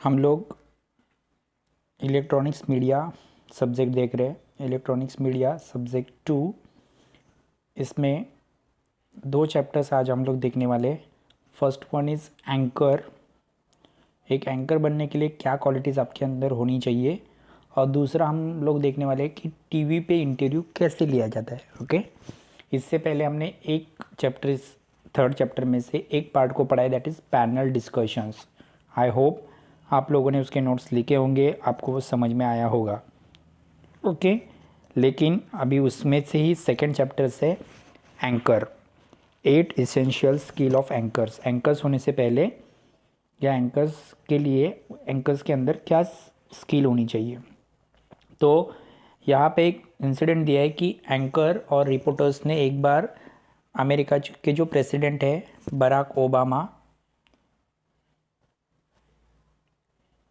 हम लोग electronics media subject देख रहे हैं। इलेक्ट्रॉनिक्स मीडिया सब्जेक्ट 2, इसमें 2 चैप्टर्स आज हम लोग देखने वाले। First one is anchor. एक एंकर बनने के लिए क्या क्वालिटीज़ आपके अंदर होनी चाहिए, और दूसरा हम लोग देखने वाले हैं कि टीवी पे इंटरव्यू कैसे लिया जाता है। ओके, इससे पहले हमने एक चैप्टर, थर्ड चैप्टर में से एक पार्ट को पढ़ा है, that is panel discussions. I hope आप लोगों ने उसके नोट्स लिखे होंगे, आपको वो समझ में आया होगा। ओके, लेकिन अभी उसमें से ही सेकंड चैप्टर से anchor, 8 essential skill of anchors. Anchors होने से पहले या एंकर्स के लिए, एंकर्स के अंदर क्या स्किल होनी चाहिए। तो यहाँ पे एक इंसिडेंट दिया है कि एंकर और रिपोर्टर्स ने एक बार अमेरिका के जो प्रेसिडेंट है बराक ओबामा,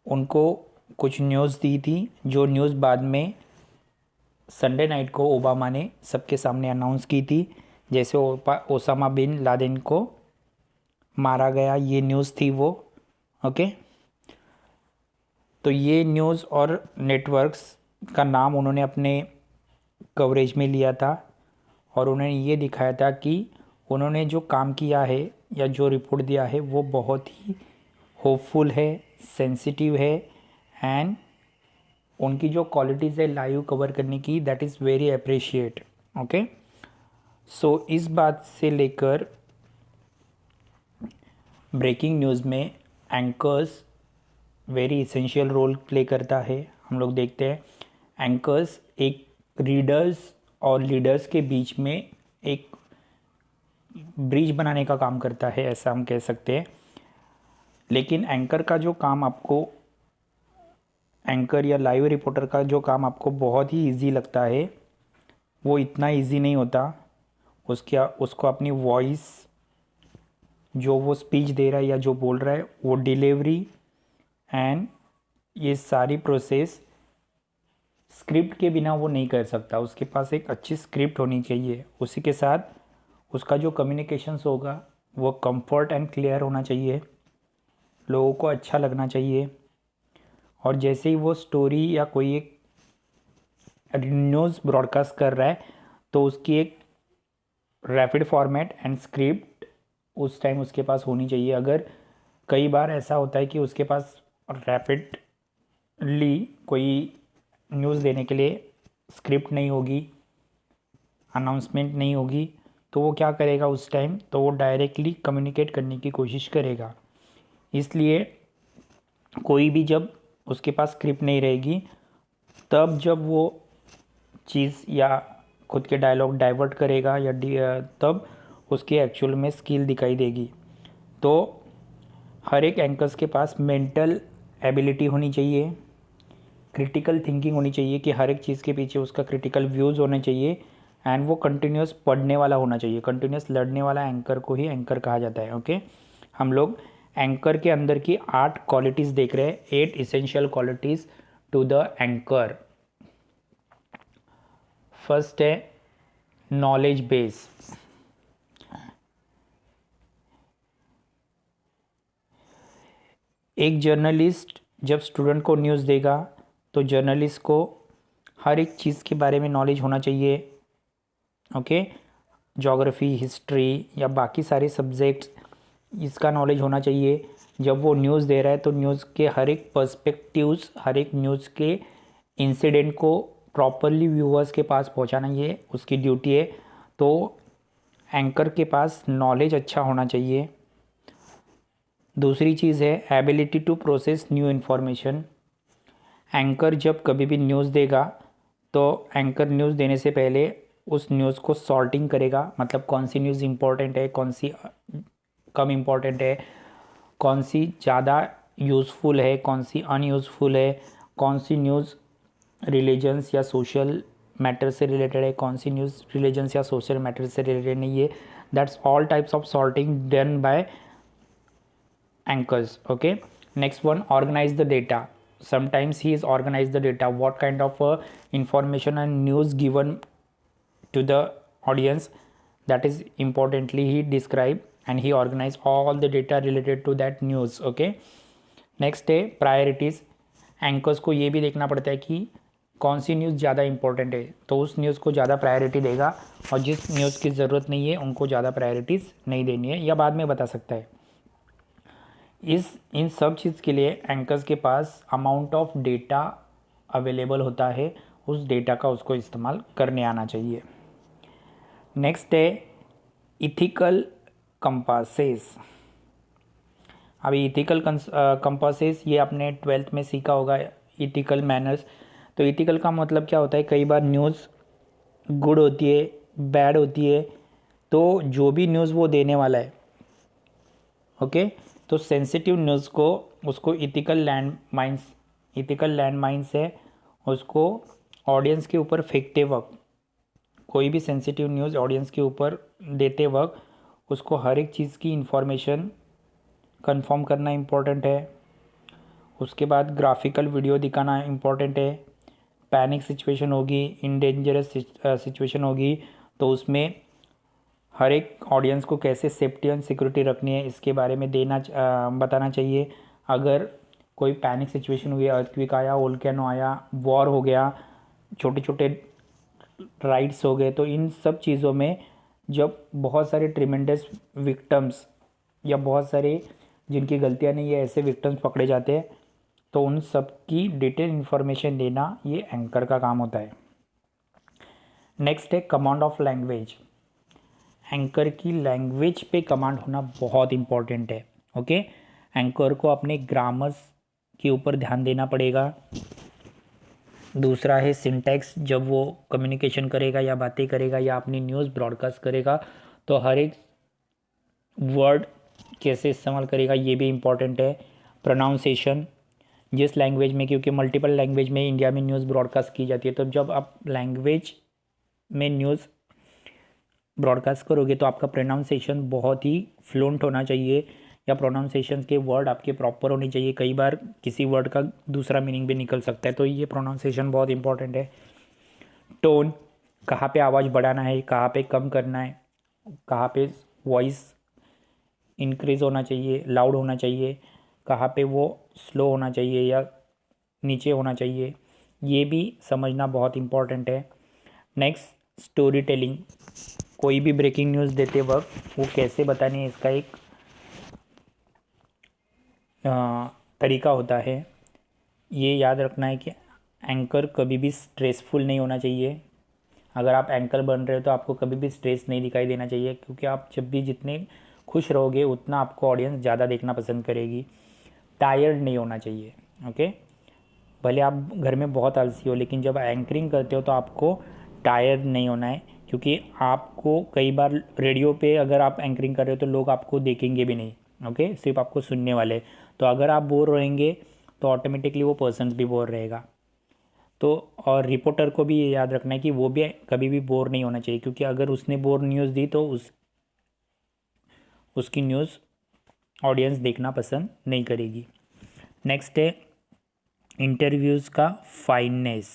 उनको कुछ न्यूज़ दी थी, जो न्यूज़ बाद में संडे नाइट को ओबामा ने सबके सामने अनाउंस की थी। जैसे ओसामा बिन लादेन को मारा गया, ये न्यूज़ थी वो। ओके, तो ये न्यूज़ और नेटवर्क्स का नाम उन्होंने अपने कवरेज में लिया था, और उन्होंने ये दिखाया था कि उन्होंने जो काम किया है या जो रिपोर्ट दिया है वो बहुत ही होपफुल है, सेंसिटिव है, एंड उनकी जो क्वालिटीज़ है लाइव कवर करने की, that is very appreciate. Okay, so इस बात से लेकर ब्रेकिंग न्यूज़ में anchors very essential role play करता है। हम लोग देखते हैं एंकर्स एक रीडर्स और लीडर्स के बीच में एक ब्रिज बनाने का काम करता है, ऐसा हम कह सकते हैं। लेकिन एंकर का जो काम आपको, एंकर या लाइव रिपोर्टर का जो काम आपको बहुत ही इजी लगता है, वो इतना इजी नहीं होता। उसको अपनी वॉइस, जो वो स्पीच दे रहा है या जो बोल रहा है, वो डिलीवरी एंड ये सारी प्रोसेस स्क्रिप्ट के बिना वो नहीं कर सकता। उसके पास एक अच्छी स्क्रिप्ट होनी चाहिए, उसी के साथ उसका जो कम्युनिकेशंस होगा वो कंफर्ट एंड क्लियर होना चाहिए, लोगों को अच्छा लगना चाहिए। और जैसे ही वो स्टोरी या कोई एक न्यूज़ ब्रॉडकास्ट कर रहा है, तो उसकी एक रैपिड फॉर्मेट एंड स्क्रिप्ट उस टाइम उसके पास होनी चाहिए। अगर कई बार ऐसा होता है कि उसके पास रैपिडली कोई न्यूज़ देने के लिए स्क्रिप्ट नहीं होगी, अनाउंसमेंट नहीं होगी, तो वो क्या करेगा उस टाइम, तो वो डायरेक्टली कम्युनिकेट करने की कोशिश करेगा। इसलिए कोई भी जब उसके पास स्क्रिप्ट नहीं रहेगी, तब जब वो चीज़ या खुद के डायलॉग डाइवर्ट करेगा या तब उसके एक्चुअल में स्किल दिखाई देगी। तो हर एक एंकर्स के पास मेंटल एबिलिटी होनी चाहिए, क्रिटिकल थिंकिंग होनी चाहिए कि हर एक चीज़ के पीछे उसका क्रिटिकल व्यूज़ होने चाहिए, एंड वो कंटिन्यूस पढ़ने वाला होना चाहिए। कंटिन्यूस लड़ने वाला एंकर को ही एंकर कहा जाता है। ओके, हम लोग एंकर के अंदर की 8 क्वालिटीज़ देख रहे हैं, 8 essential qualities to the anchor. First है नॉलेज बेस। एक जर्नलिस्ट जब स्टूडेंट को न्यूज़ देगा, तो जर्नलिस्ट को हर एक चीज़ के बारे में नॉलेज होना चाहिए। ओके, ज्योग्राफी, हिस्ट्री या बाकी सारे सब्जेक्ट्स, इसका नॉलेज होना चाहिए। जब वो न्यूज़ दे रहा है, तो न्यूज़ के हर एक पर्सपेक्टिव्स, हर एक न्यूज़ के इंसिडेंट को प्रॉपरली व्यूअर्स के पास पहुंचाना, ये उसकी ड्यूटी है। तो एंकर के पास नॉलेज अच्छा होना चाहिए। दूसरी चीज़ है ability to process new information. Anchor जब कभी भी न्यूज़ देगा, तो एंकर न्यूज़ देने से पहले उस न्यूज़ को सॉर्टिंग करेगा, मतलब कौन सी न्यूज़ इम्पोर्टेंट है, कौन सी कम इम्पोर्टेंट है, कौन सी ज़्यादा यूज़फुल है, कौन सी अनयूज़फुल है, कौन सी न्यूज़ रिलीजन्स या सोशल मैटर से रिलेटेड है, कौन सी न्यूज़ रिलीजन्स या सोशल मैटर से रिलेटेड नहीं है। That's all types of sorting done by anchors. Okay, next one, organize the data. Sometimes he is organize the data, what kind of information and news given to the audience, that is importantly he describe, and he organize all the data related to that news. Okay, next है priorities. Anchors को ये भी देखना पड़ता है कि कौन सी news ज़्यादा इंपॉर्टेंट है, तो उस न्यूज़ को ज़्यादा प्रायोरिटी देगा, और जिस न्यूज़ की ज़रूरत नहीं है उनको ज़्यादा प्रायोरिटीज़ नहीं देनी है, या बाद में बता सकता है। इन सब चीज़ के लिए एंकर्स के पास अमाउंट ऑफ डेटा अवेलेबल होता है, उस डेटा का उसको इस्तेमाल करने आना चाहिए। नेक्स्ट है इथिकल कंपासेस। अभी इथिकल कंपासेस ये आपने 12th में सीखा होगा, इथिकल मैनर्स। तो इथिकल का मतलब क्या होता है, कई बार न्यूज़ गुड होती है, बैड होती है, तो जो भी न्यूज़ वो देने वाला है, ओके, तो सेंसिटिव न्यूज़ को उसको इथिकल लैंड माइंस है, उसको ऑडियंस के ऊपर फेंकते वक्त, कोई भी सेंसिटिव न्यूज़ ऑडियंस के ऊपर देते वक्त उसको हर एक चीज़ की इंफॉर्मेशन कंफर्म करना इम्पोर्टेंट है। उसके बाद ग्राफिकल वीडियो दिखाना इम्पोर्टेंट है। पैनिक सिचुएशन होगी, इन डेंजरस सिचुएशन होगी, तो उसमें हर एक ऑडियंस को कैसे सेफ्टी एंड सिक्योरिटी रखनी है इसके बारे में बताना चाहिए। अगर कोई पैनिक सिचुएशन हुई, अर्थक्वेक आया, वोल्केनो आया, वॉर हो गया, छोटे छोटे राइट्स हो गए, तो इन सब चीज़ों में जब बहुत सारे ट्रिमेंडस विक्टम्स या बहुत सारे जिनकी गलतियां नहीं है ऐसे विक्टम्स पकड़े जाते हैं, तो उन सब की डिटेल इन्फॉर्मेशन देना ये एंकर का काम होता है। नेक्स्ट है कमांड ऑफ लैंग्वेज। एंकर की लैंग्वेज पे कमांड होना बहुत इम्पॉर्टेंट है, ओके। एंकर को अपने ग्रामर्स के ऊपर ध्यान देना पड़ेगा। दूसरा है सिंटैक्स, जब वो कम्युनिकेशन करेगा या बातें करेगा या अपनी न्यूज़ ब्रॉडकास्ट करेगा तो हर एक वर्ड कैसे इस्तेमाल करेगा ये भी इम्पॉर्टेंट है। प्रोनाउंसिएशन, जिस लैंग्वेज में, क्योंकि मल्टीपल लैंग्वेज में इंडिया में न्यूज़ ब्रॉडकास्ट की जाती है, तो जब आप लैंग्वेज में न्यूज़ ब्रॉडकास्ट करोगे तो आपका प्रोनाउंसिएशन बहुत ही फ्लुएंट होना चाहिए, या प्रोनाउंसिएशन के वर्ड आपके प्रॉपर होने चाहिए। कई बार किसी वर्ड का दूसरा मीनिंग भी निकल सकता है, तो ये प्रोनाउंसिएशन बहुत इंपॉर्टेंट है। टोन, कहाँ पे आवाज़ बढ़ाना है, कहाँ पे कम करना है, कहाँ पे वॉइस इंक्रीज़ होना चाहिए, लाउड होना चाहिए, कहाँ पे वो स्लो होना चाहिए या नीचे होना चाहिए, ये भी समझना बहुत इम्पॉर्टेंट है। नेक्स्ट स्टोरी टेलिंग, कोई भी ब्रेकिंग न्यूज़ देते वक्त वो कैसे बतानी है इसका एक तरीका होता है। ये याद रखना है कि एंकर कभी भी स्ट्रेसफुल नहीं होना चाहिए। अगर आप एंकर बन रहे हो तो आपको कभी भी स्ट्रेस नहीं दिखाई देना चाहिए, क्योंकि आप जब भी जितने खुश रहोगे उतना आपको ऑडियंस ज़्यादा देखना पसंद करेगी। टायर्ड नहीं होना चाहिए, ओके। भले आप घर में बहुत आलसी हो, लेकिन जब एंकरिंग करते हो तो आपको टायर्ड नहीं होना है, क्योंकि आपको कई बार रेडियो पे अगर आप एंकरिंग कर रहे हो तो लोग आपको देखेंगे भी नहीं, ओके, सिर्फ आपको सुनने वाले। तो अगर आप बोर रहेंगे तो ऑटोमेटिकली वो पर्सन भी बोर रहेगा। तो और रिपोर्टर को भी ये याद रखना है कि वो भी कभी भी बोर नहीं होना चाहिए, क्योंकि अगर उसने बोर न्यूज़ दी तो उसकी न्यूज़ ऑडियंस देखना पसंद नहीं करेगी। नेक्स्ट है इंटरव्यूज़ का फाइननेस।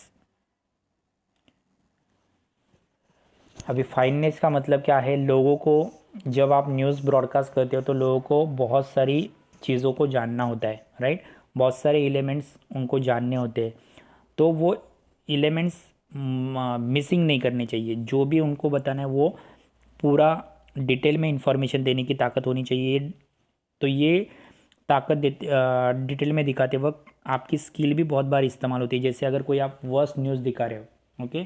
अभी फाइननेस का मतलब क्या है, लोगों को, जब आप न्यूज़ ब्रॉडकास्ट करते हो तो लोगों को बहुत सारी चीज़ों को जानना होता है, राइट। बहुत सारे एलिमेंट्स उनको जानने होते हैं, तो वो एलिमेंट्स मिसिंग नहीं करने चाहिए। जो भी उनको बताना है वो पूरा डिटेल में इंफॉर्मेशन देने की ताकत होनी चाहिए। तो ये ताकत डिटेल में दिखाते वक्त आपकी स्किल भी बहुत बार इस्तेमाल होती है। जैसे अगर कोई आप वर्स्ट न्यूज़ दिखा रहे हो, ओके,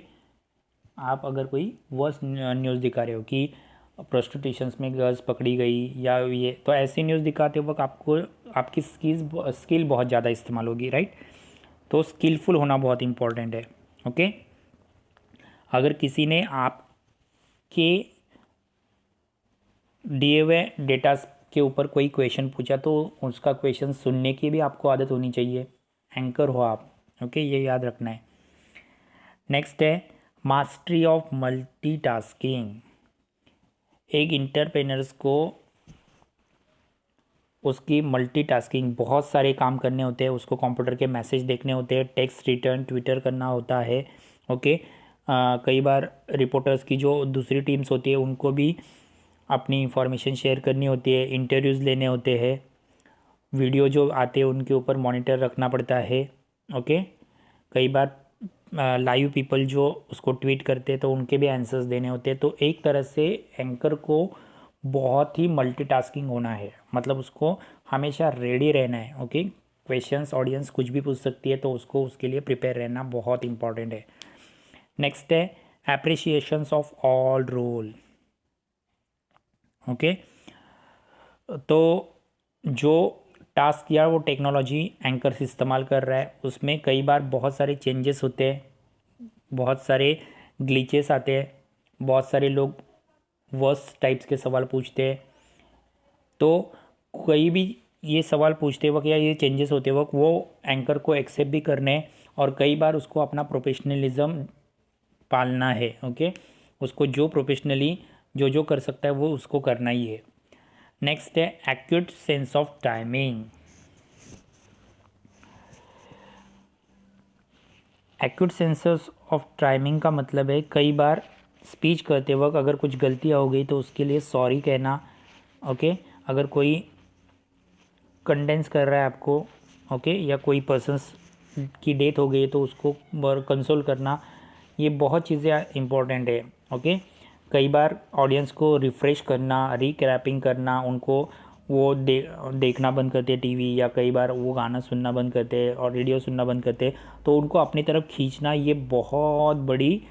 आप अगर कोई वर्स्ट न्यूज़ दिखा रहे हो कि प्रोस्टिट्यूशंस में गर्ल्स पकड़ी गई या ये, तो ऐसी न्यूज़ दिखाते वक्त आपको आपकी स्किल बहुत ज़्यादा इस्तेमाल होगी, राइट। तो स्किलफुल होना बहुत इंपॉर्टेंट है, ओके। अगर किसी ने आपके दिए हुए डेटा के ऊपर कोई क्वेश्चन पूछा तो उसका क्वेश्चन सुनने की भी आपको आदत होनी चाहिए। एंकर हो आप, ओके, ये याद रखना है। नेक्स्ट है मास्टरी ऑफ मल्टीटास्किंग। एक इंटरप्रेनर्स को उसकी मल्टीटास्किंग, बहुत सारे काम करने होते हैं, उसको कंप्यूटर के मैसेज देखने होते हैं, टेक्स्ट रिटर्न ट्विटर करना होता है, ओके। कई बार रिपोर्टर्स की जो दूसरी टीम्स होती है उनको भी अपनी इंफॉर्मेशन शेयर करनी होती है, इंटरव्यूज़ लेने होते हैं, वीडियो जो आते हैं उनके ऊपर मॉनिटर रखना पड़ता है। ओके, कई बार लाइव पीपल जो उसको ट्वीट करते हैं तो उनके भी आंसर्स देने होते हैं। तो एक तरह से एंकर को बहुत ही मल्टीटास्किंग होना है, मतलब उसको हमेशा रेडी रहना है। ओके, क्वेश्चंस ऑडियंस कुछ भी पूछ सकती है तो उसको उसके लिए प्रिपेयर रहना बहुत इंपॉर्टेंट है। नेक्स्ट है एप्रिसिएशंस ऑफ ऑल रोल। ओके, तो जो टास्क या वो टेक्नोलॉजी एंकर्स इस्तेमाल कर रहा है उसमें कई बार बहुत सारे चेंजेस होते हैं, बहुत सारे ग्लिचेस आते हैं, बहुत सारे लोग वर्स टाइप्स के सवाल पूछते हैं। तो कोई भी ये सवाल पूछते वक्त या ये चेंजेस होते वक्त वो एंकर को एक्सेप्ट भी करने हैं और कई बार उसको अपना प्रोफेशनलिज्म पालना है। ओके, उसको जो प्रोफेशनली जो जो कर सकता है वो उसको करना ही है। नेक्स्ट है acute sense of timing. Acute sense of timing का मतलब है कई बार स्पीच करते वक्त अगर कुछ गलतियाँ हो गई तो उसके लिए सॉरी कहना। ओके, अगर कोई कंडेंस कर रहा है आपको, ओके, या कोई पर्सन्स की डेथ हो गई है तो उसको कंसोल करना, ये बहुत चीज़ें इंपॉर्टेंट है। ओके, कई बार ऑडियंस को रिफ़्रेश करना, रिक्रैपिंग करना, उनको वो देखना बंद करते हैं टीवी, या कई बार वो गाना सुनना बंद करते हैं और रेडियो सुनना बंद करते हैं, तो उनको अपनी तरफ खींचना, ये बहुत बड़ी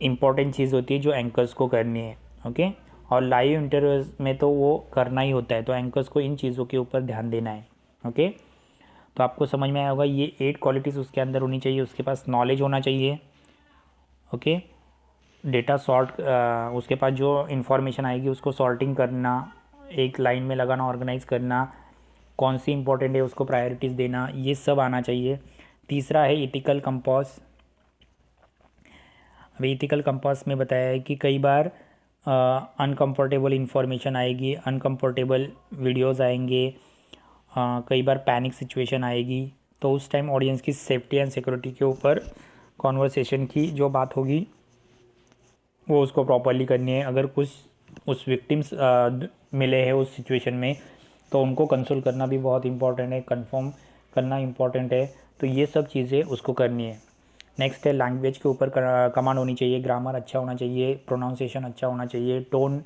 इंपॉर्टेंट चीज़ होती है जो एंकर्स को करनी है। ओके, और लाइव इंटरव्यूज़ में तो वो करना ही होता है, तो एंकर्स को इन चीज़ों के ऊपर ध्यान देना है। ओके, तो आपको समझ में आया होगा ये 8 क्वालिटीज़ उसके अंदर होनी चाहिए। उसके पास नॉलेज होना चाहिए। ओके, डेटा सॉर्ट, उसके पास जो इन्फॉर्मेशन आएगी उसको सॉर्टिंग करना, एक लाइन में लगाना, ऑर्गेनाइज करना, कौन सी इंपॉर्टेंट है उसको प्रायोरिटीज़ देना, ये सब आना चाहिए। तीसरा है इथिकल कंपास। अभी इथिकल कंपास में बताया है कि कई बार अनकंफर्टेबल इंफॉर्मेशन आएगी, अनकंफर्टेबल वीडियोस आएंगे, कई बार पैनिक सिचुएशन आएगी, तो उस टाइम ऑडियंस की सेफ्टी एंड सिक्योरिटी के ऊपर कॉन्वर्सेशन की जो बात होगी वो उसको प्रॉपरली करनी है। अगर कुछ उस विक्टिम्स मिले हैं उस सिचुएशन में तो उनको कंसोल करना भी बहुत इंपॉर्टेंट है, कंफर्म करना इंपॉर्टेंट है, तो ये सब चीज़ें उसको करनी है। नेक्स्ट है लैंग्वेज के ऊपर कमांड होनी चाहिए, ग्रामर अच्छा होना चाहिए, प्रोनाउंसिएशन अच्छा होना चाहिए, टोन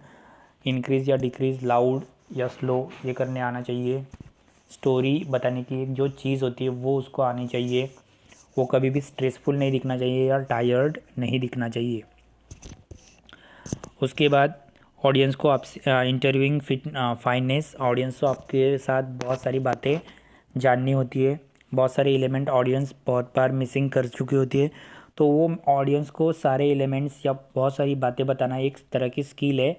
इंक्रीज़ या डिक्रीज़, लाउड या स्लो, ये करने आना चाहिए। स्टोरी बताने की एक जो चीज़ होती है वो उसको आनी चाहिए। वो कभी भी स्ट्रेसफुल नहीं दिखना चाहिए या टायर्ड नहीं दिखना चाहिए। उसके बाद ऑडियंस को आप इंटरव्यूइंग फिट फाइनेस, ऑडियंस को आपके साथ बहुत सारी बातें जाननी होती है, बहुत सारे एलिमेंट ऑडियंस बहुत बार मिसिंग कर चुकी होती है, तो वो ऑडियंस को सारे एलिमेंट्स या बहुत सारी बातें बताना एक तरह की स्किल है।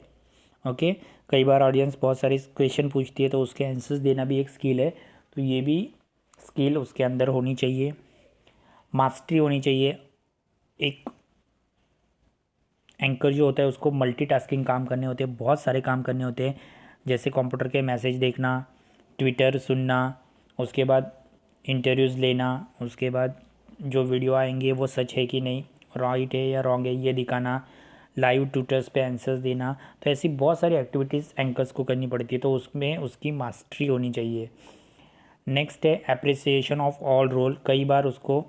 ओके, कई बार ऑडियंस बहुत सारे क्वेश्चन पूछती है तो उसके आंसर्स देना भी एक स्किल है, तो ये भी स्किल उसके अंदर होनी चाहिए, मास्टरी होनी चाहिए। एक एंकर जो होता है उसको मल्टीटास्किंग काम करने होते हैं, बहुत सारे काम करने होते हैं, जैसे कंप्यूटर के मैसेज देखना, ट्विटर सुनना, उसके बाद इंटरव्यूज़ लेना, उसके बाद जो वीडियो आएंगे वो सच है कि नहीं, राइट है या रॉन्ग है ये दिखाना, लाइव ट्विटर्स पे आंसर्स देना, तो ऐसी बहुत सारी एक्टिविटीज़ एंकर्स को करनी पड़ती है, तो उसमें उसकी मास्टरी होनी चाहिए। नेक्स्ट है अप्रिसिएशन ऑफ ऑल रोल। कई बार उसको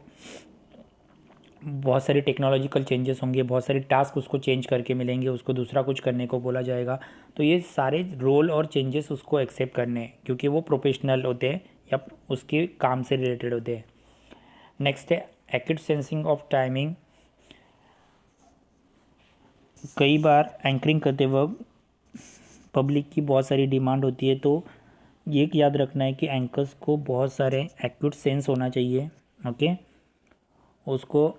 बहुत सारे टेक्नोलॉजिकल चेंजेस होंगे, बहुत सारे टास्क उसको चेंज करके मिलेंगे, उसको दूसरा कुछ करने को बोला जाएगा, तो ये सारे रोल और चेंजेस उसको एक्सेप्ट करने हैं क्योंकि वो प्रोफेशनल होते हैं या उसके काम से रिलेटेड होते हैं। नेक्स्ट है एक्यूट सेंसिंग ऑफ टाइमिंग। कई बार एंकरिंग करते वक्त पब्लिक की बहुत सारी डिमांड होती है, तो ये याद रखना है कि एंकर्स को बहुत सारे एक्यूट सेंस होना चाहिए। ओके, उसको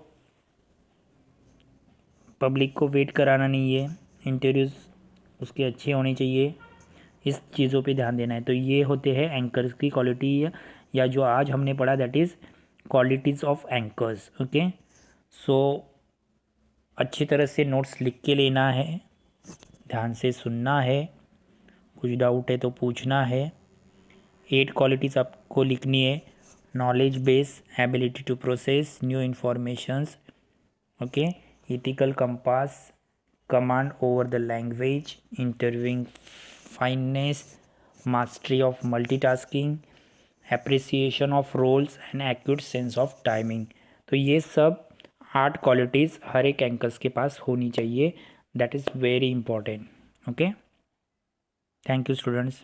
पब्लिक को वेट कराना नहीं है, इंटरव्यूज़ उसके अच्छे होने चाहिए, इस चीज़ों पे ध्यान देना है। तो ये होते हैं एंकर्स की क्वालिटी, या जो आज हमने पढ़ा that is qualities of anchors. Okay, so अच्छी तरह से नोट्स लिख के लेना है, ध्यान से सुनना है, कुछ डाउट है तो पूछना है। 8 क्वालिटीज़ आपको लिखनी है, knowledge base, ability to process new informations, okay, ethical compass, command over the language, interviewing fineness, mastery of multitasking, appreciation of roles and acute sense of timing. तो ये सब 8 क्वालिटीज़ हर एक एंकर्स के पास होनी चाहिए। That is very important. Okay, thank you students.